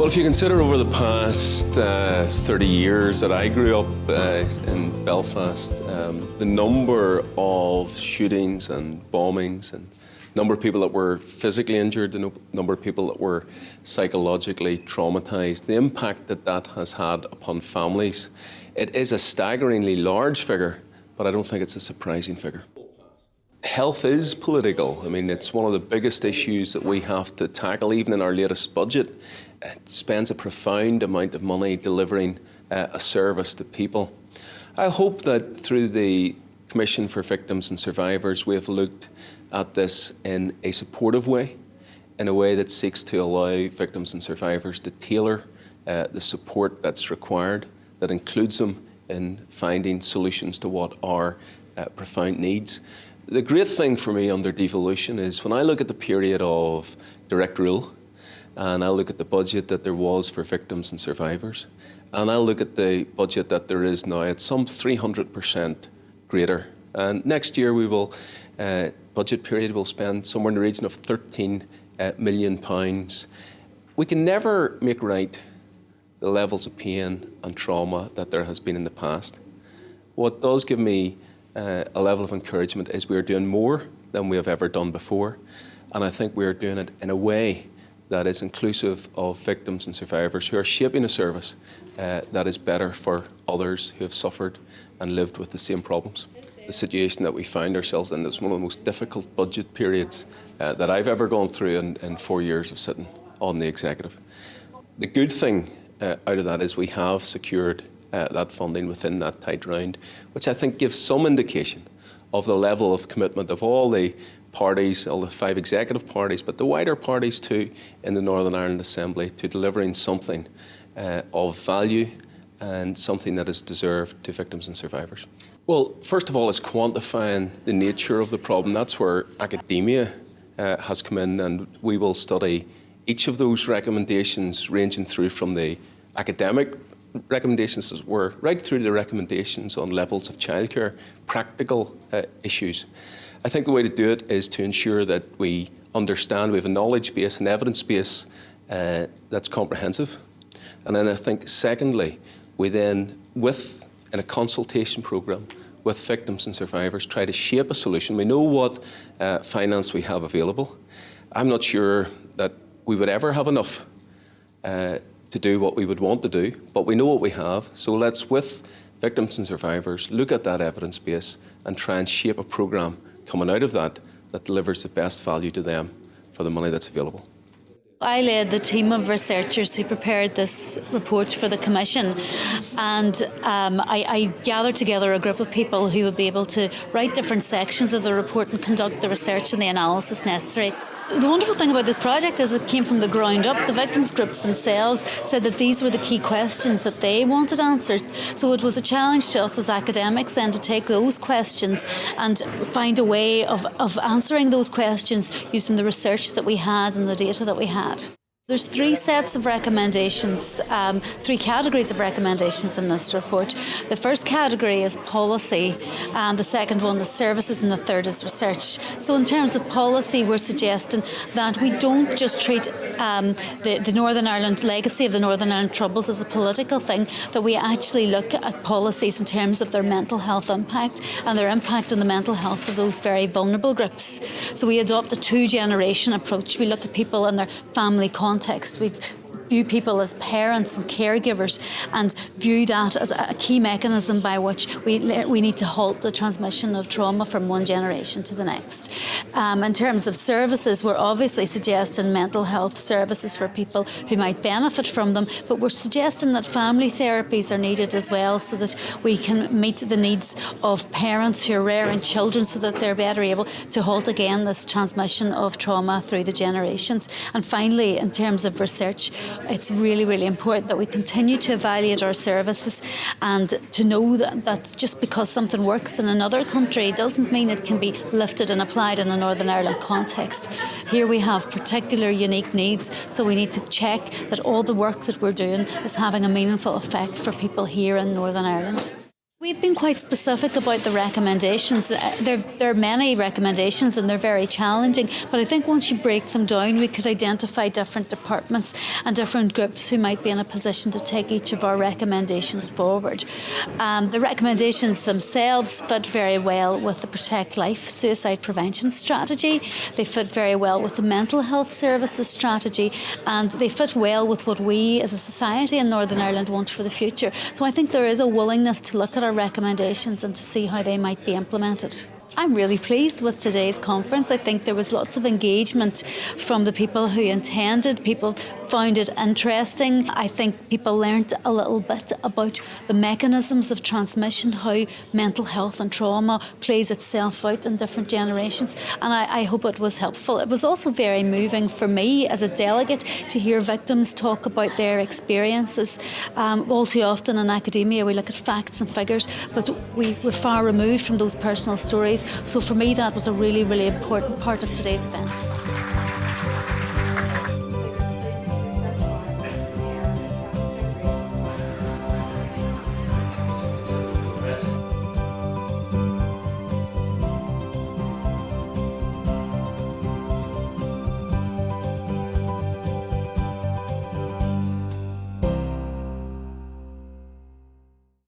Well, if you consider over the past 30 years that I grew up in Belfast, the number of shootings and bombings and number of people that were physically injured, the number of people that were psychologically traumatised, the impact that that has had upon families, it is a staggeringly large figure, but I don't think it's a surprising figure. Health is political. I mean, it's one of the biggest issues that we have to tackle, even in our latest budget. It spends a profound amount of money delivering a service to people. I hope that through the Commission for Victims and Survivors, we have looked at this in a supportive way, in a way that seeks to allow victims and survivors to tailor the support that's required, that includes them in finding solutions to what are profound needs. The great thing for me under devolution is when I look at the period of direct rule, and I look at the budget that there was for victims and survivors, and I look at the budget that there is now, it's some 300% greater. And next year we will, budget period, will spend somewhere in the region of £13 million. We can never make right the levels of pain and trauma that there has been in the past. What does give me a level of encouragement is we are doing more than we have ever done before, and I think we are doing it in a way that is inclusive of victims and survivors who are shaping a service that is better for others who have suffered and lived with the same problems. The situation that we find ourselves in is one of the most difficult budget periods that I've ever gone through in 4 years of sitting on the executive. The good thing out of that is we have secured that funding within that tight round, which I think gives some indication of the level of commitment of all the parties, all the 5 executive parties, but the wider parties too in the Northern Ireland Assembly, to delivering something of value and something that is deserved to victims and survivors. Well, first of all, is quantifying the nature of the problem. That's where academia has come in, and we will study each of those recommendations, ranging through from the academic recommendations, as were, right through to the recommendations on levels of childcare, practical issues. I think the way to do it is to ensure that we understand we have a knowledge base, an evidence base that's comprehensive. And then I think, secondly, we then, in a consultation programme with victims and survivors, try to shape a solution. We know what finance we have available. I'm not sure that we would ever have enough to do what we would want to do, but we know what we have. So let's, with victims and survivors, look at that evidence base and try and shape a programme coming out of that that delivers the best value to them for the money that's available. I led the team of researchers who prepared this report for the Commission, and I gathered together a group of people who would be able to write different sections of the report and conduct the research and the analysis necessary. The wonderful thing about this project is it came from the ground up. The victims groups themselves said that these were the key questions that they wanted answered. So it was a challenge to us as academics then to take those questions and find a way of answering those questions using the research that we had and the data that we had. There's 3 sets of recommendations, 3 categories of recommendations in this report. The first category is policy, and the second one is services, and the third is research. So in terms of policy, we're suggesting that we don't just treat the Northern Ireland legacy of the Northern Ireland Troubles as a political thing, that we actually look at policies in terms of their mental health impact and their impact on the mental health of those very vulnerable groups. So we adopt a 2-generation approach. We look at people and their family context. We view people as parents and caregivers and view that as a key mechanism by which we need to halt the transmission of trauma from one generation to the next. In terms of services, we're obviously suggesting mental health services for people who might benefit from them, but we're suggesting that family therapies are needed as well, so that we can meet the needs of parents who are rearing children, so that they're better able to halt again this transmission of trauma through the generations. And finally, in terms of research, it's really, really important that we continue to evaluate our services and to know that just because something works in another country doesn't mean it can be lifted and applied in a Northern Ireland context. Here we have particular unique needs, so we need to check that all the work that we're doing is having a meaningful effect for people here in Northern Ireland. We've been quite specific about the recommendations. There are many recommendations and they're very challenging, but I think once you break them down, we could identify different departments and different groups who might be in a position to take each of our recommendations forward. The recommendations themselves fit very well with the Protect Life suicide prevention strategy. They fit very well with the mental health services strategy, and they fit well with what we as a society in Northern Ireland want for the future. So I think there is a willingness to look at our recommendations and to see how they might be implemented. I'm really pleased with today's conference. I think there was lots of engagement from the people who attended. People found it interesting. I think people learned a little bit about the mechanisms of transmission, how mental health and trauma plays itself out in different generations, and I hope it was helpful. It was also very moving for me as a delegate to hear victims talk about their experiences. All too often in academia we look at facts and figures, but we're far removed from those personal stories. So for me that was a really, really important part of today's event.